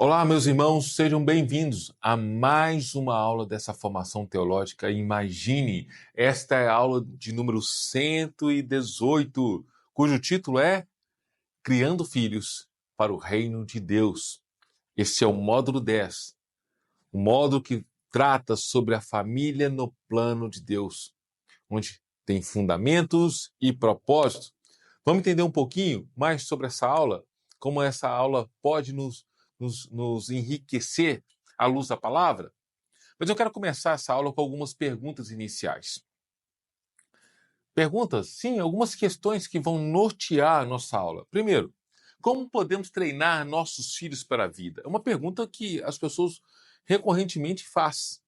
Olá, meus irmãos, sejam bem-vindos a mais uma aula dessa formação teológica Imagine. Esta é a aula de número 118, cujo título é Criando Filhos para o Reino de Deus. Este é o módulo 10, o módulo que trata sobre a família no plano de Deus, onde tem fundamentos e propósitos. Vamos entender um pouquinho mais sobre essa aula, como essa aula pode nos enriquecer à luz da palavra? Mas eu quero começar essa aula com algumas perguntas iniciais. Perguntas, sim, algumas questões que vão nortear a nossa aula. Primeiro, como podemos treinar nossos filhos para a vida? É uma pergunta que as pessoas recorrentemente fazem.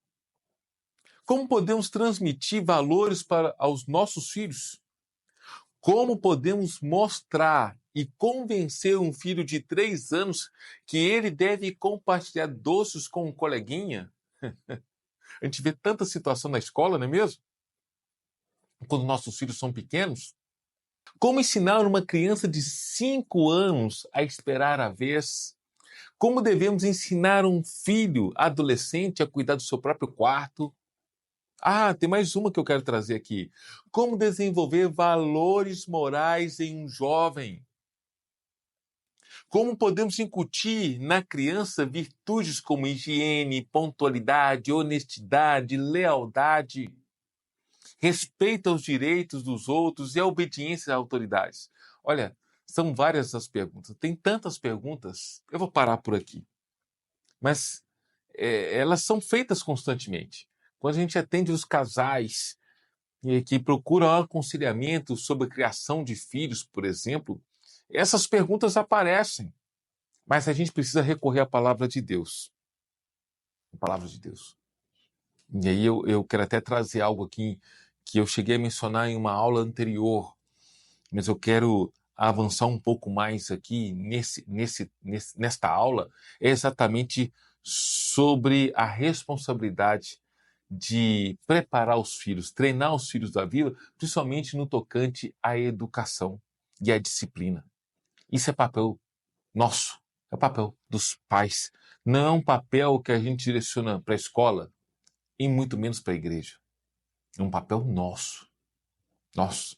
Como podemos transmitir valores para aos nossos filhos? Como podemos mostrar e convencer um filho de 3 anos que ele deve compartilhar doces com um coleguinha? A gente vê tanta situação na escola, não é mesmo? Quando nossos filhos são pequenos. Como ensinar uma criança de 5 anos a esperar a vez? Como devemos ensinar um filho adolescente a cuidar do seu próprio quarto? Tem mais uma que eu quero trazer aqui. Como desenvolver valores morais em um jovem? Como podemos incutir na criança virtudes como higiene, pontualidade, honestidade, lealdade, respeito aos direitos dos outros e a obediência às autoridades? Olha, são várias as perguntas. Tem tantas perguntas. Eu vou parar por aqui. Mas elas são feitas constantemente. Quando a gente atende os casais que procuram aconselhamento sobre a criação de filhos, por exemplo, essas perguntas aparecem. Mas a gente precisa recorrer à palavra de Deus. A palavra de Deus. E aí eu quero até trazer algo aqui que eu cheguei a mencionar em uma aula anterior, mas eu quero avançar um pouco mais aqui nesta aula, é exatamente sobre a responsabilidade de preparar os filhos, treinar os filhos da vida, principalmente no tocante à educação e à disciplina. Isso é papel nosso, é o papel dos pais. Não é um papel que a gente direciona para a escola e muito menos para a igreja. É um papel nosso. Nosso.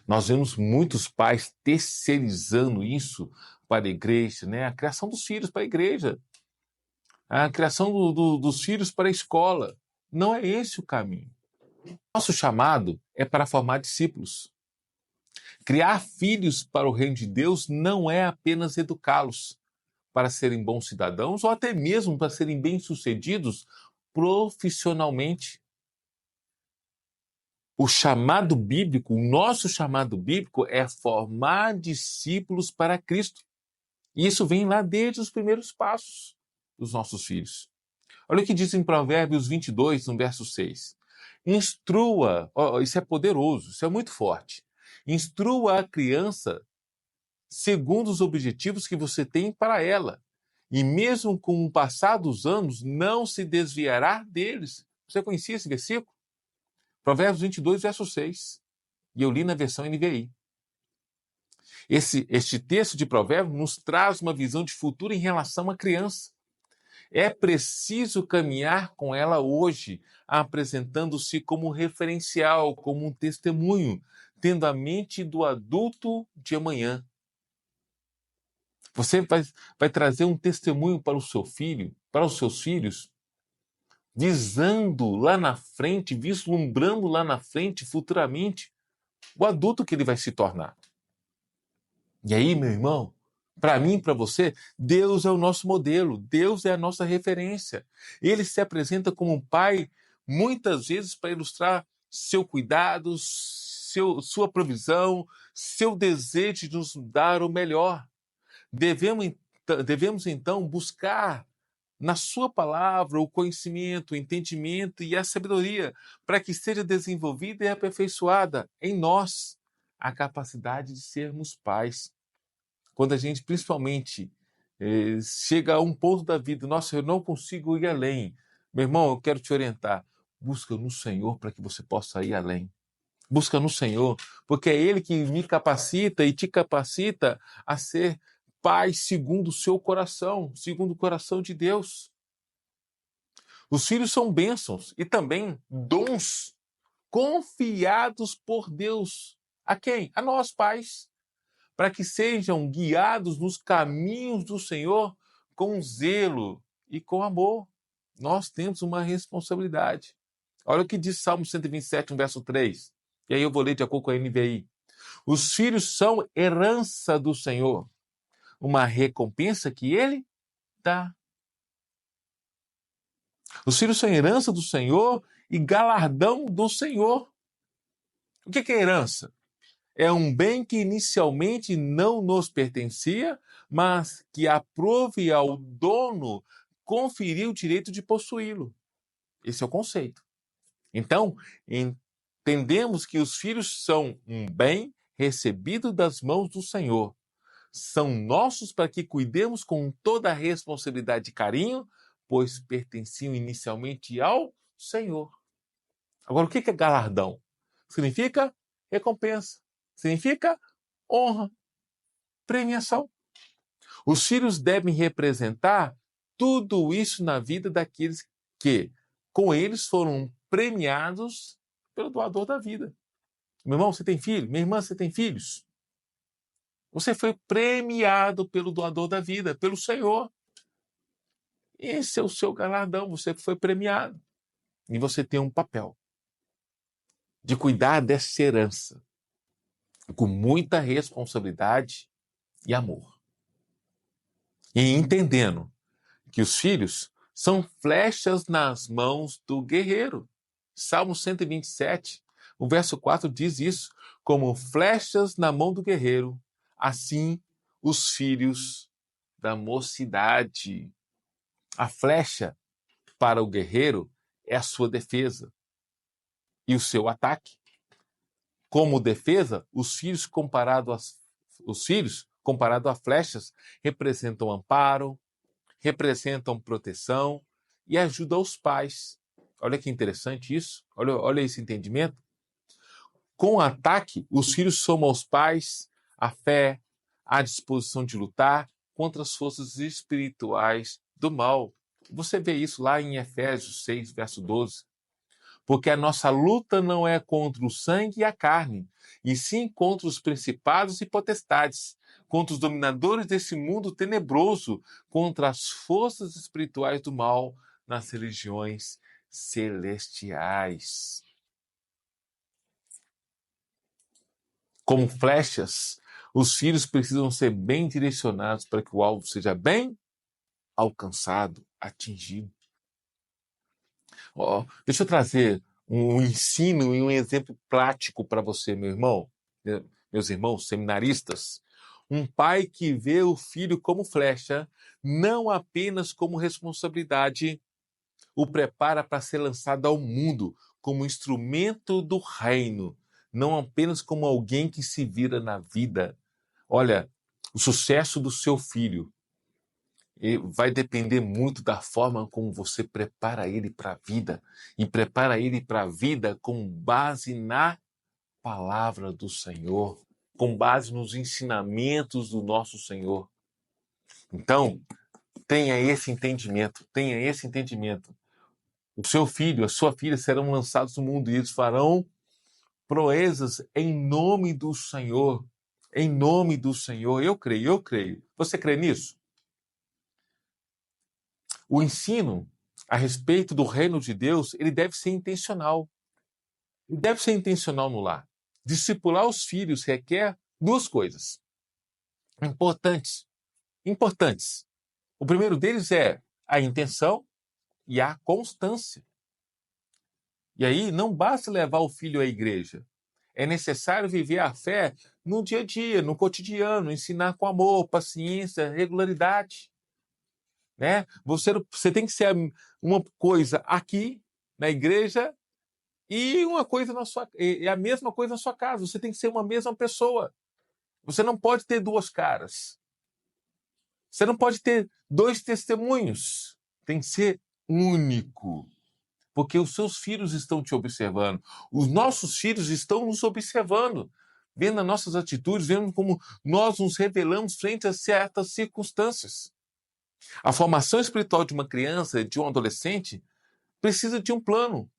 Nós vemos muitos pais terceirizando isso para a igreja, né? A criação dos filhos para a igreja, a criação dos filhos para a escola. Não é esse o caminho. Nosso chamado é para formar discípulos. Criar filhos para o reino de Deus não é apenas educá-los para serem bons cidadãos ou até mesmo para serem bem-sucedidos profissionalmente. O chamado bíblico, o nosso chamado bíblico é formar discípulos para Cristo. E isso vem lá desde os primeiros passos dos nossos filhos. Olha o que diz em Provérbios 22, no verso 6. Instrua, isso é poderoso, isso é muito forte. Instrua a criança segundo os objetivos que você tem para ela. E mesmo com o passar dos anos, não se desviará deles. Você conhecia esse versículo? Provérbios 22, verso 6. E eu li na versão NVI. Este texto de Provérbios nos traz uma visão de futuro em relação à criança. É preciso caminhar com ela hoje, apresentando-se como um referencial, como um testemunho, tendo a mente do adulto de amanhã. Você vai trazer um testemunho para o seu filho, para os seus filhos, visando lá na frente, vislumbrando lá na frente, futuramente, o adulto que ele vai se tornar. E aí, meu irmão, para mim, para você, Deus é o nosso modelo, Deus é a nossa referência. Ele se apresenta como um pai, muitas vezes, para ilustrar seu cuidado, sua provisão, seu desejo de nos dar o melhor. Devemos então buscar na sua palavra o conhecimento, o entendimento e a sabedoria para que seja desenvolvida e aperfeiçoada em nós a capacidade de sermos pais. Quando a gente principalmente chega a um ponto da vida, nossa, eu não consigo ir além. Meu irmão, eu quero te orientar. Busca no Senhor para que você possa ir além. Busca no Senhor, porque é Ele que me capacita e te capacita a ser pais segundo o seu coração, segundo o coração de Deus. Os filhos são bênçãos e também dons confiados por Deus. A quem? A nós, pais, para que sejam guiados nos caminhos do Senhor com zelo e com amor. Nós temos uma responsabilidade. Olha o que diz Salmo 127, no verso 3. E aí eu vou ler de acordo com a NVI. Os filhos são herança do Senhor, uma recompensa que Ele dá. Os filhos são herança do Senhor e galardão do Senhor. O que é herança? É um bem que inicialmente não nos pertencia, mas que aprove ao dono conferir o direito de possuí-lo. Esse é o conceito. Então, entendemos que os filhos são um bem recebido das mãos do Senhor. São nossos para que cuidemos com toda a responsabilidade e carinho, pois pertenciam inicialmente ao Senhor. Agora, o que é galardão? Significa recompensa. Significa honra, premiação. Os filhos devem representar tudo isso na vida daqueles que, com eles, foram premiados pelo doador da vida. Meu irmão, você tem filho? Minha irmã, você tem filhos? Você foi premiado pelo doador da vida, pelo Senhor. Esse é o seu galardão, você foi premiado. E você tem um papel de cuidar dessa herança com muita responsabilidade e amor. E entendendo que os filhos são flechas nas mãos do guerreiro. Salmo 127, o verso 4 diz isso, como flechas na mão do guerreiro, assim os filhos da mocidade. A flecha para o guerreiro é a sua defesa e o seu ataque. Como defesa, os filhos comparado a flechas representam amparo, representam proteção e ajuda aos pais. Olha que interessante isso. Olha esse entendimento. Com o ataque, os filhos somam aos pais a fé, a disposição de lutar contra as forças espirituais do mal. Você vê isso lá em Efésios 6, verso 12. Porque a nossa luta não é contra o sangue e a carne, e sim contra os principados e potestades, contra os dominadores desse mundo tenebroso, contra as forças espirituais do mal nas religiões celestiais. Como flechas, os filhos precisam ser bem direcionados para que o alvo seja bem alcançado, atingido. Deixa eu trazer um ensino e um exemplo prático para você, meu irmão, meus irmãos seminaristas. Um pai que vê o filho como flecha, não apenas como responsabilidade, o prepara para ser lançado ao mundo como instrumento do reino, não apenas como alguém que se vira na vida. Olha, o sucesso do seu filho vai depender muito da forma como você prepara ele para a vida. E prepara ele para a vida com base na palavra do Senhor, com base nos ensinamentos do nosso Senhor. Então, tenha esse entendimento, tenha esse entendimento. O seu filho, a sua filha serão lançados no mundo e eles farão proezas em nome do Senhor. Em nome do Senhor. Eu creio, eu creio. Você crê nisso? O ensino a respeito do reino de Deus, ele deve ser intencional. Ele deve ser intencional no lar. Discipular os filhos requer duas coisas importantes. Importantes. O primeiro deles é a intenção e a constância. E aí não basta levar o filho à igreja. É necessário viver a fé no dia a dia, no cotidiano, ensinar com amor, paciência, regularidade. Né? Você tem que ser uma coisa aqui na igreja e uma coisa a mesma coisa na sua casa. Você tem que ser uma mesma pessoa. Você não pode ter duas caras. Você não pode ter dois testemunhos. Tem que ser único. Porque os seus filhos estão te observando. Os nossos filhos estão nos observando. vendo as nossas atitudes, vendo como nós nos revelamos frente a certas circunstâncias. A formação espiritual de uma criança, de um adolescente, precisa de um plano.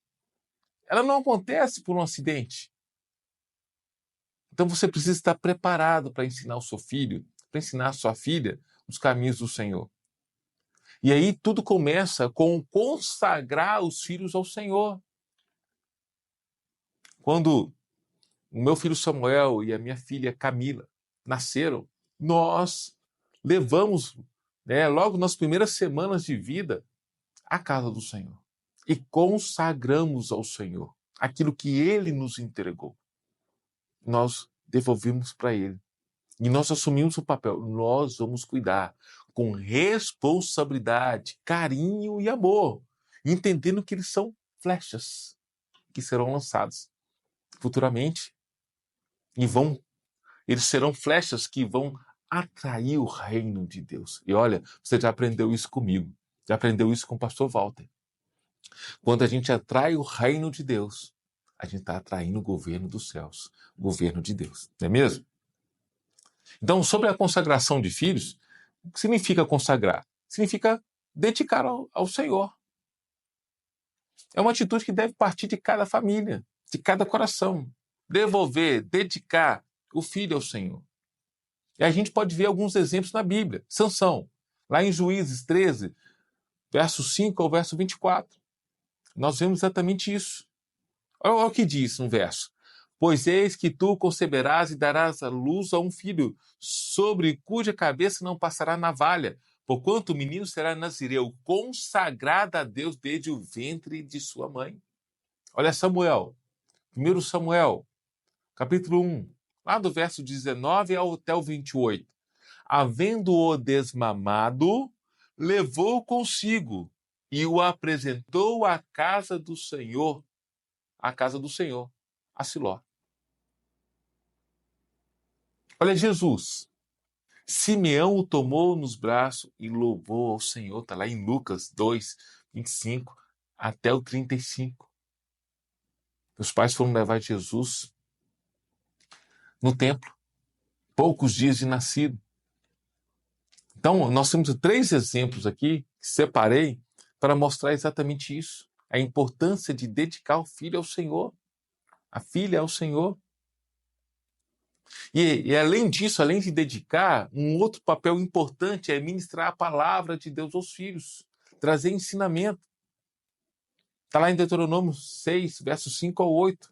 Ela não acontece por um acidente. Então você precisa estar preparado para ensinar o seu filho, para ensinar a sua filha os caminhos do Senhor. E aí tudo começa com consagrar os filhos ao Senhor. Quando o meu filho Samuel e a minha filha Camila nasceram, nós levamos, logo nas primeiras semanas de vida, à casa do Senhor. E consagramos ao Senhor aquilo que Ele nos entregou. Nós devolvemos para Ele. E nós assumimos o papel. Nós vamos cuidar com responsabilidade, carinho e amor, entendendo que eles são flechas que serão lançadas futuramente e eles serão flechas que vão atrair o reino de Deus. E olha, você já aprendeu isso comigo, já aprendeu isso com o pastor Walter. Quando a gente atrai o reino de Deus, a gente está atraindo o governo dos céus, o governo de Deus, não é mesmo? Então, sobre a consagração de filhos, o que significa consagrar? Significa dedicar ao Senhor. É uma atitude que deve partir de cada família, de cada coração. Devolver, dedicar o filho ao Senhor. E a gente pode ver alguns exemplos na Bíblia. Sansão, lá em Juízes 13, verso 5 ao verso 24. Nós vemos exatamente isso. Olha o que diz no verso. Pois eis que tu conceberás e darás à luz a um filho, sobre cuja cabeça não passará navalha, porquanto o menino será nazireu, consagrado a Deus desde o ventre de sua mãe. Olha Samuel, 1 Samuel, capítulo 1, lá do verso 19 até o 28. Havendo-o desmamado, levou consigo e o apresentou à casa do Senhor, a Siló. Olha Jesus. Simeão o tomou nos braços e louvou ao Senhor. Está lá em Lucas 2, 25 até o 35. Os pais foram levar Jesus no templo, poucos dias de nascido. Então, nós temos 3 exemplos aqui que separei para mostrar exatamente isso. A importância de dedicar o filho ao Senhor, a filha ao Senhor. E além disso, além de dedicar, um outro papel importante é ministrar a palavra de Deus aos filhos, trazer ensinamento. Está lá em Deuteronômio 6, versos 5 ao 8.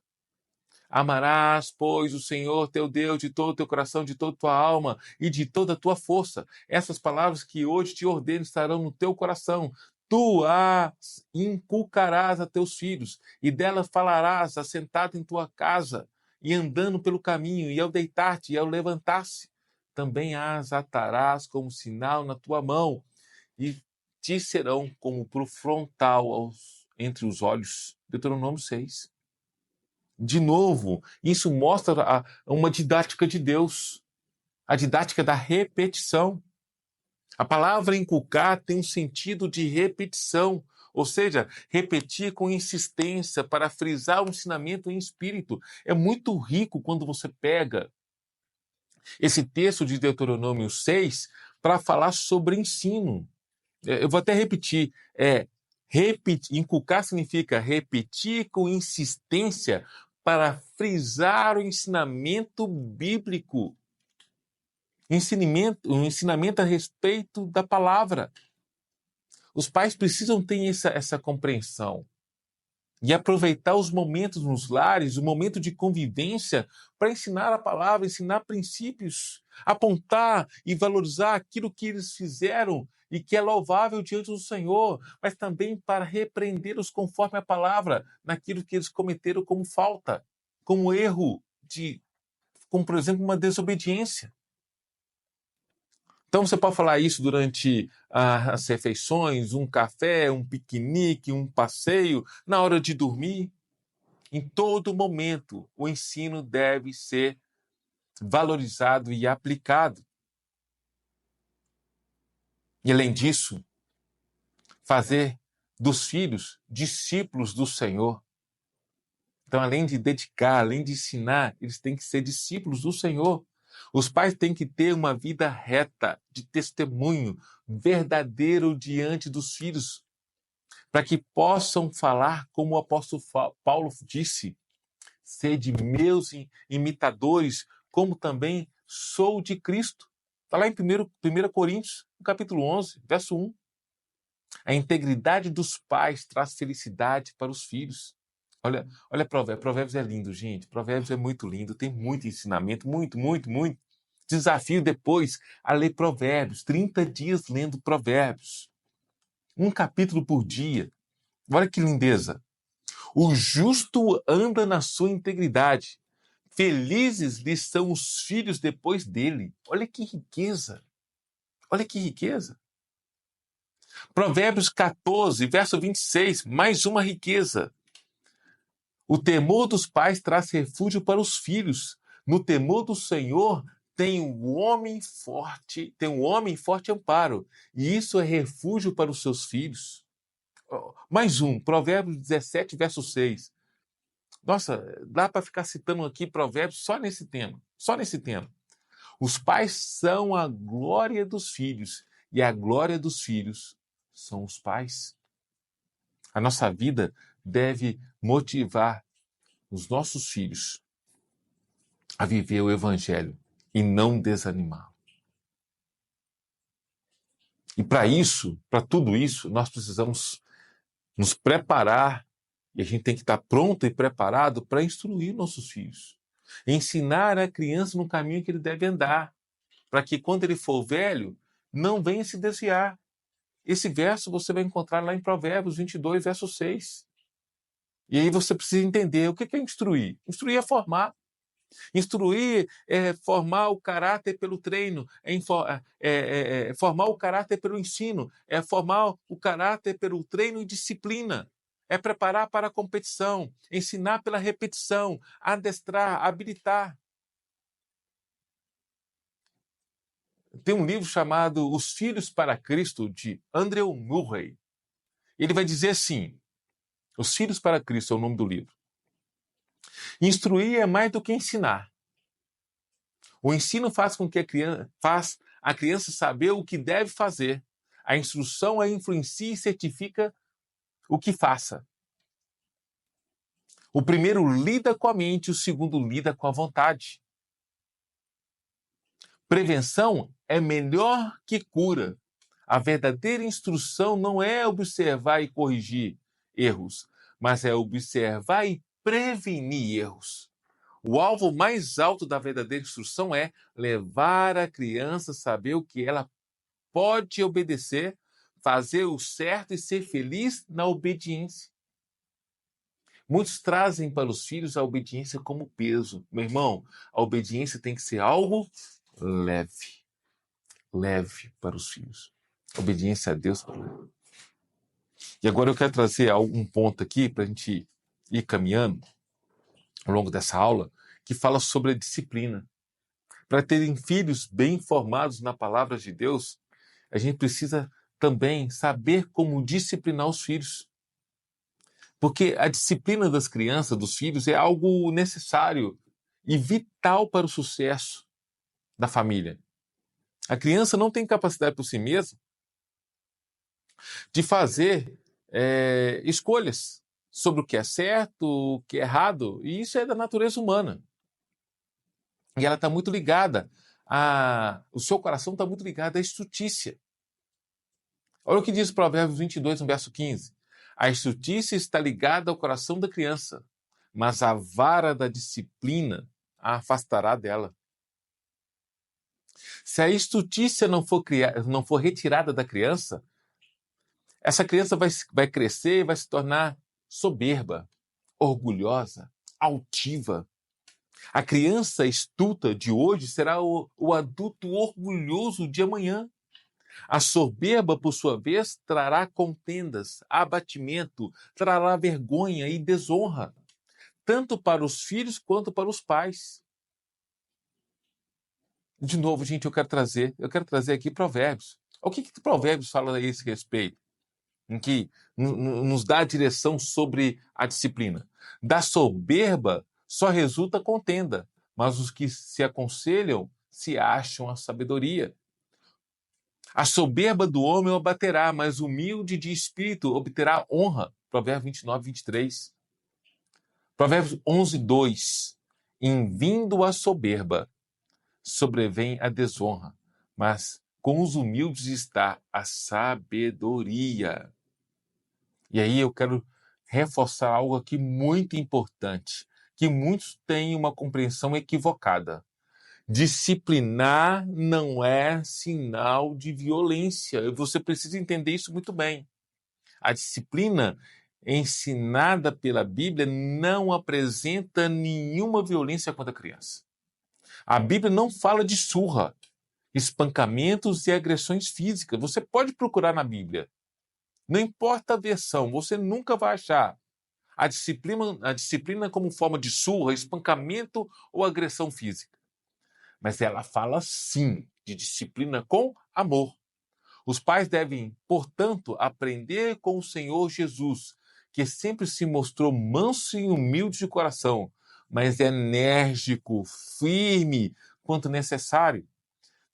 Amarás, pois, o Senhor teu Deus de todo o teu coração, de toda a tua alma e de toda a tua força. Essas palavras que hoje te ordeno estarão no teu coração. Tu as inculcarás a teus filhos, e delas falarás assentado em tua casa, e andando pelo caminho, e ao deitar-te, e ao levantar-se. Também as atarás como sinal na tua mão, e te serão como pro frontal entre os olhos. Deuteronômio 6. De novo, isso mostra uma didática de Deus, a didática da repetição. A palavra inculcar tem um sentido de repetição, ou seja, repetir com insistência para frisar o ensinamento em espírito. É muito rico quando você pega esse texto de Deuteronômio 6 para falar sobre ensino. Eu vou até repetir. Inculcar significa repetir com insistência para frisar o ensinamento bíblico. Um ensinamento a respeito da palavra. Os pais precisam ter essa compreensão e aproveitar os momentos nos lares, o momento de convivência, para ensinar a palavra, ensinar princípios, apontar e valorizar aquilo que eles fizeram e que é louvável diante do Senhor, mas também para repreendê-los conforme a palavra, naquilo que eles cometeram como falta, como erro, como, por exemplo, uma desobediência. Então você pode falar isso durante as refeições, um café, um piquenique, um passeio, na hora de dormir. Em todo momento, o ensino deve ser valorizado e aplicado. E além disso, fazer dos filhos discípulos do Senhor. Então, além de dedicar, além de ensinar, eles têm que ser discípulos do Senhor. Os pais têm que ter uma vida reta, de testemunho verdadeiro diante dos filhos, para que possam falar como o apóstolo Paulo disse: sede meus imitadores, como também sou de Cristo. Está lá em 1 Coríntios, no capítulo 11, verso 1. A integridade dos pais traz felicidade para os filhos. Olha Provérbios. Provérbios é lindo, gente. Provérbios é muito lindo. Tem muito ensinamento. Muito, muito, muito. Desafio depois a ler Provérbios. 30 dias lendo Provérbios. Um capítulo por dia. Olha que lindeza. O justo anda na sua integridade. Felizes lhe são os filhos depois dele. Olha que riqueza. Olha que riqueza. Provérbios 14, verso 26. Mais uma riqueza. O temor dos pais traz refúgio para os filhos. No temor do Senhor tem um homem forte amparo, e isso é refúgio para os seus filhos. Mais um, Provérbios 17, verso 6. Nossa, dá para ficar citando aqui Provérbios só nesse tema, só nesse tema. Os pais são a glória dos filhos, e a glória dos filhos são os pais. A nossa vida deve motivar os nossos filhos a viver o Evangelho e não desanimar. E para isso, para tudo isso, nós precisamos nos preparar, e a gente tem que estar pronto e preparado para instruir nossos filhos. Ensinar a criança no caminho que ele deve andar, para que quando ele for velho, não venha se desviar. Esse verso você vai encontrar lá em Provérbios 22, verso 6. E aí você precisa entender o que é instruir. Instruir é formar. Instruir é formar o caráter pelo treino, formar o caráter pelo ensino, é formar o caráter pelo treino e disciplina, é preparar para a competição, ensinar pela repetição, adestrar, habilitar. Tem um livro chamado Os Filhos para Cristo, de Andrew Murray. Ele vai dizer assim, Os Filhos para Cristo é o nome do livro. Instruir é mais do que ensinar. O ensino faz com que a criança saber o que deve fazer. A instrução a influencia e certifica o que faça. O primeiro lida com a mente, o segundo lida com a vontade. Prevenção é melhor que cura. A verdadeira instrução não é observar e corrigir erros, mas é observar e prevenir erros. O alvo mais alto da verdadeira instrução é levar a criança a saber o que ela pode obedecer, fazer o certo e ser feliz na obediência. Muitos trazem para os filhos a obediência como peso. Meu irmão, a obediência tem que ser algo leve. Leve para os filhos. Obediência a Deus. E agora eu quero trazer um ponto aqui para a gente ir caminhando ao longo dessa aula, que fala sobre a disciplina. Para terem filhos bem formados na palavra de Deus, a gente precisa também saber como disciplinar os filhos. Porque a disciplina das crianças, dos filhos, é algo necessário e vital para o sucesso da família. A criança não tem capacidade por si mesma de fazer escolhas sobre o que é certo, o que é errado, e isso é da natureza humana. E ela está muito ligada o seu coração está muito ligado à estutícia. Olha o que diz o Provérbios 22, no verso 15. A estutícia está ligada ao coração da criança, mas a vara da disciplina a afastará dela. Se a estutícia não for retirada da criança, essa criança vai crescer e vai se tornar soberba, orgulhosa, altiva. A criança estulta de hoje será o adulto orgulhoso de amanhã. A soberba, por sua vez, trará contendas, abatimento, trará vergonha e desonra, tanto para os filhos quanto para os pais. De novo, gente, eu quero trazer aqui Provérbios. O que Provérbios fala a esse respeito? em que nos dá a direção sobre a disciplina. Da soberba só resulta contenda, mas os que se aconselham se acham a sabedoria. A soberba do homem o abaterá, mas o humilde de espírito obterá honra. Provérbios 29, 23. Provérbios 11, 2. Em vindo a soberba, sobrevém a desonra, mas com os humildes está a sabedoria. E aí eu quero reforçar algo aqui muito importante, que muitos têm uma compreensão equivocada. Disciplinar não é sinal de violência. Você precisa entender isso muito bem. A disciplina ensinada pela Bíblia não apresenta nenhuma violência contra a criança. A Bíblia não fala de surra, espancamentos e agressões físicas. Você pode procurar na Bíblia. Não importa a versão, você nunca vai achar a disciplina como forma de surra, espancamento ou agressão física. Mas ela fala sim de disciplina com amor. Os pais devem, portanto, aprender com o Senhor Jesus, que sempre se mostrou manso e humilde de coração, mas enérgico, firme quanto necessário.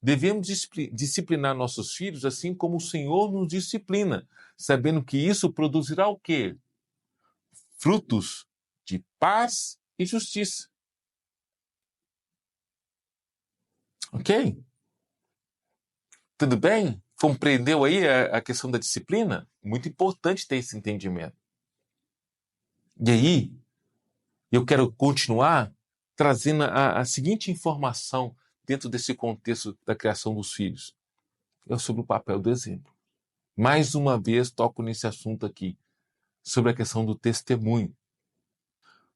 Devemos disciplinar nossos filhos assim como o Senhor nos disciplina, sabendo que isso produzirá o quê? Frutos de paz e justiça. Ok? Tudo bem? Compreendeu aí a questão da disciplina? Muito importante ter esse entendimento. E aí, eu quero continuar trazendo a seguinte informação dentro desse contexto da criação dos filhos. É sobre o papel do exemplo. Mais uma vez, toco nesse assunto aqui, sobre a questão do testemunho.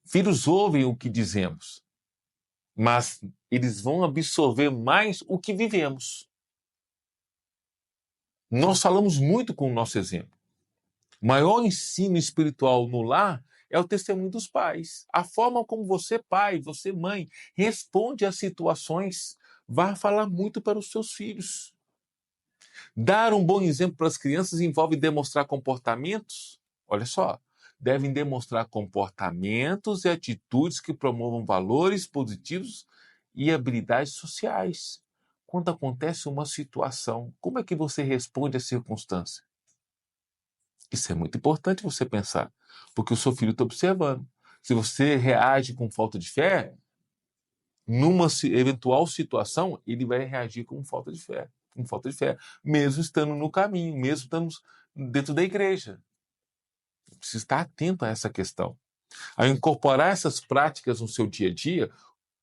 Filhos ouvem o que dizemos, mas eles vão absorver mais o que vivemos. Nós falamos muito com o nosso exemplo. O maior ensino espiritual no lar é o testemunho dos pais. A forma como você, pai, você, mãe, responde às situações vai falar muito para os seus filhos. Dar um bom exemplo para as crianças envolve demonstrar comportamentos. Olha só, devem demonstrar comportamentos e atitudes que promovam valores positivos e habilidades sociais. Quando acontece uma situação, como é que você responde à circunstância? Isso é muito importante você pensar, porque o seu filho está observando. Se você reage com falta de fé, numa eventual situação, ele vai reagir com falta de fé, mesmo estando no caminho, mesmo estando dentro da igreja. Precisa estar atento a essa questão. Ao incorporar essas práticas no seu dia a dia,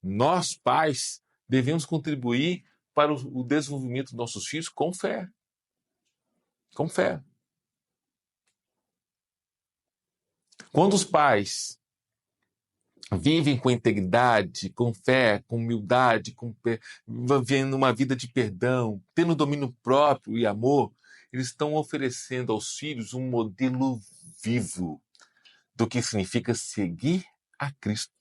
nós, pais, devemos contribuir para o desenvolvimento dos nossos filhos com fé. Com fé. Quando os pais vivem com integridade, com fé, com humildade, vivendo uma vida de perdão, tendo domínio próprio e amor, eles estão oferecendo aos filhos um modelo vivo do que significa seguir a Cristo.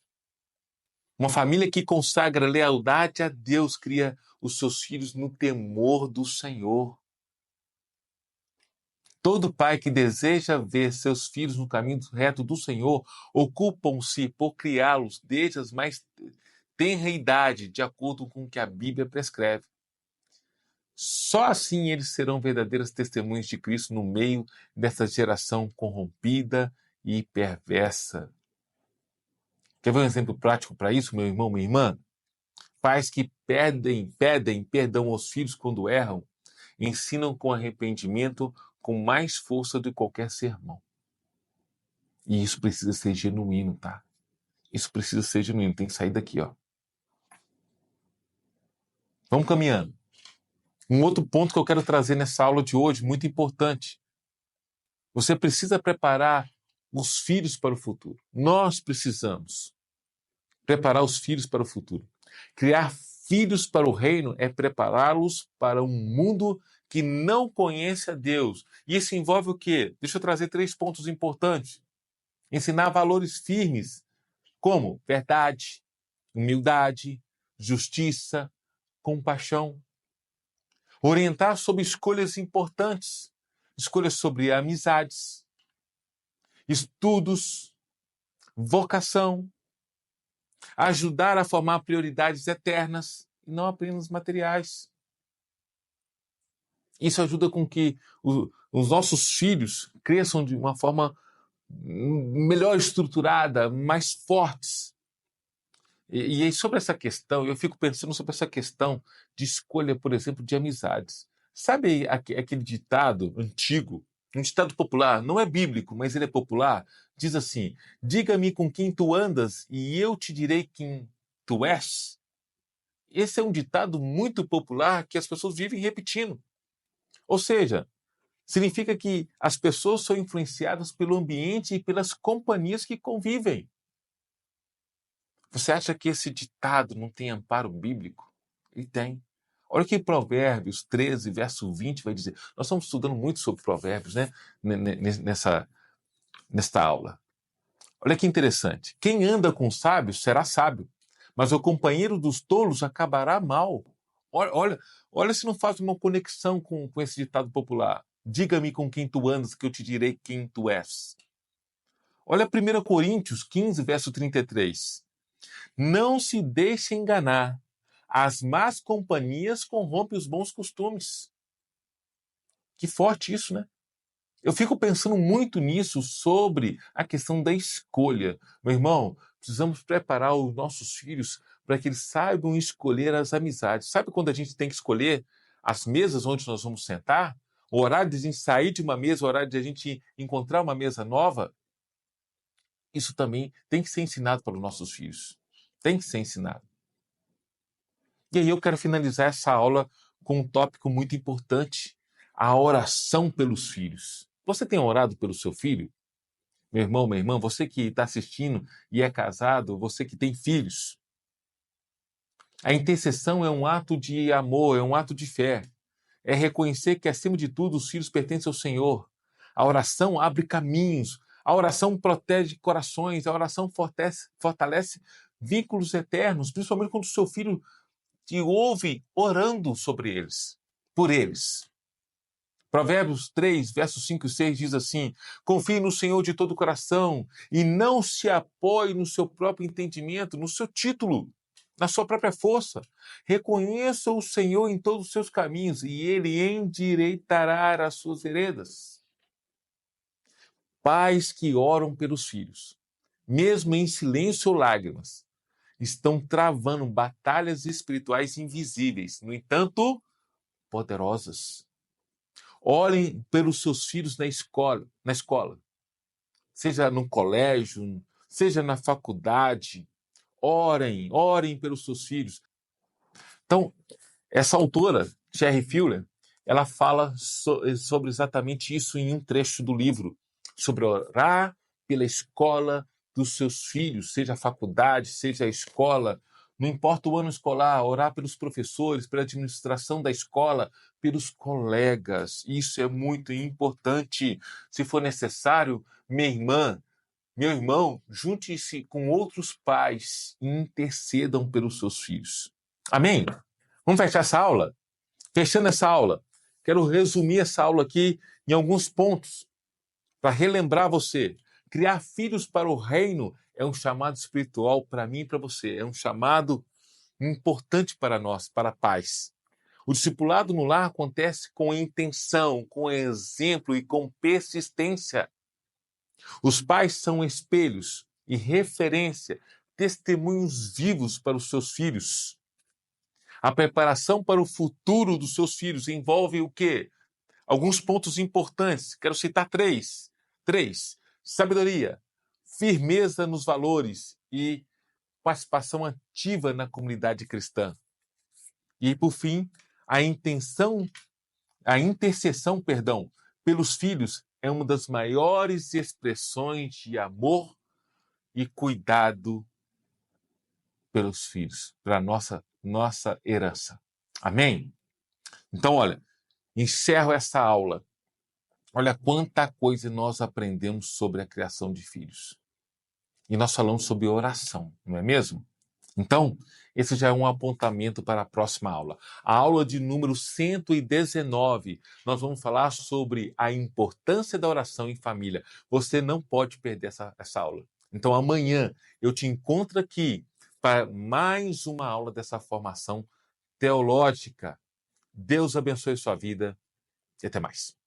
Uma família que consagra lealdade a Deus cria os seus filhos no temor do Senhor. Todo pai que deseja ver seus filhos no caminho reto do Senhor ocupam-se por criá-los desde as mais tenra idade, de acordo com o que a Bíblia prescreve. Só assim eles serão verdadeiras testemunhas de Cristo no meio dessa geração corrompida e perversa. Quer ver um exemplo prático para isso, meu irmão, minha irmã? Pais que pedem perdão aos filhos quando erram, ensinam com arrependimento com mais força do que qualquer sermão. E isso precisa ser genuíno, tá? Isso precisa ser genuíno, tem que sair daqui, ó. Vamos caminhando. Um outro ponto que eu quero trazer nessa aula de hoje, muito importante. Você precisa preparar os filhos para o futuro. Nós precisamos preparar os filhos para o futuro. Criar filhos para o reino é prepará-los para um mundo que não conhece a Deus. E isso envolve o quê? Deixa eu trazer 3 pontos importantes. Ensinar valores firmes, como verdade, humildade, justiça, compaixão. Orientar sobre escolhas importantes. escolhas sobre amizades, estudos, vocação, ajudar a formar prioridades eternas e não apenas materiais. Isso ajuda com que os nossos filhos cresçam de uma forma melhor estruturada, mais fortes. E sobre essa questão, eu fico pensando sobre essa questão de escolha, por exemplo, de amizades. Sabe aquele ditado antigo, um ditado popular, não é bíblico, mas ele é popular, diz assim: diga-me com quem tu andas e eu te direi quem tu és. Esse é um ditado muito popular que as pessoas vivem repetindo. Ou seja, significa que as pessoas são influenciadas pelo ambiente e pelas companhias que convivem. Você acha que esse ditado não tem amparo bíblico? Ele tem. Olha o que Provérbios 13, verso 20 vai dizer. Nós estamos estudando muito sobre Provérbios, né? Nesta aula. Olha que interessante. Quem anda com sábios será sábio, mas o companheiro dos tolos acabará mal. Olha se não faz uma conexão com esse ditado popular. Diga-me com quem tu andas, que eu te direi quem tu és. Olha 1 Coríntios 15, verso 33. Não se deixe enganar. As más companhias corrompem os bons costumes. Que forte isso, né? Eu fico pensando muito nisso sobre a questão da escolha. Meu irmão, precisamos preparar os nossos filhos para que eles saibam escolher as amizades. Sabe quando a gente tem que escolher as mesas onde nós vamos sentar? O horário de a gente sair de uma mesa, o horário de a gente encontrar uma mesa nova? Isso também tem que ser ensinado para os nossos filhos. Tem que ser ensinado. E aí eu quero finalizar essa aula com um tópico muito importante: a oração pelos filhos. Você tem orado pelo seu filho? Meu irmão, minha irmã, você que está assistindo e é casado, você que tem filhos. A intercessão é um ato de amor, é um ato de fé. É reconhecer que, acima de tudo, os filhos pertencem ao Senhor. A oração abre caminhos. A oração protege corações. A oração fortalece vínculos eternos, principalmente quando o seu filho te ouve orando sobre eles, por eles. Provérbios 3, versos 5 e 6 diz assim: confie no Senhor de todo o coração e não se apoie no seu próprio entendimento, no seu título, na sua própria força. Reconheça o Senhor em todos os seus caminhos e Ele endireitará as suas veredas. Pais que oram pelos filhos, mesmo em silêncio ou lágrimas, estão travando batalhas espirituais invisíveis, no entanto, poderosas. Orem pelos seus filhos na escola, seja no colégio, seja na faculdade. Orem pelos seus filhos. Então, essa autora, Sherry Fuller, ela fala sobre exatamente isso em um trecho do livro, sobre orar pela escola dos seus filhos, seja a faculdade, seja a escola, não importa o ano escolar, orar pelos professores, pela administração da escola, pelos colegas. Isso é muito importante. Se for necessário, minha irmã, meu irmão, junte-se com outros pais e intercedam pelos seus filhos. Amém? Vamos fechar essa aula? Fechando essa aula, quero resumir essa aula aqui em alguns pontos para relembrar você. Criar filhos para o reino é um chamado espiritual para mim e para você. É um chamado importante para nós, para pais. O discipulado no lar acontece com intenção, com exemplo e com persistência. Os pais são espelhos e referência, testemunhos vivos para os seus filhos. A preparação para o futuro dos seus filhos envolve o quê? Alguns pontos importantes. Quero citar três. Sabedoria, firmeza nos valores e participação ativa na comunidade cristã. E, por fim, a intercessão, pelos filhos é uma das maiores expressões de amor e cuidado pelos filhos, para nossa herança. Amém? Então, olha, encerro essa aula. Olha quanta coisa nós aprendemos sobre a criação de filhos. E nós falamos sobre oração, não é mesmo? Então, esse já é um apontamento para a próxima aula. A aula de número 119, nós vamos falar sobre a importância da oração em família. Você não pode perder essa aula. Então, amanhã eu te encontro aqui para mais uma aula dessa formação teológica. Deus abençoe sua vida e até mais.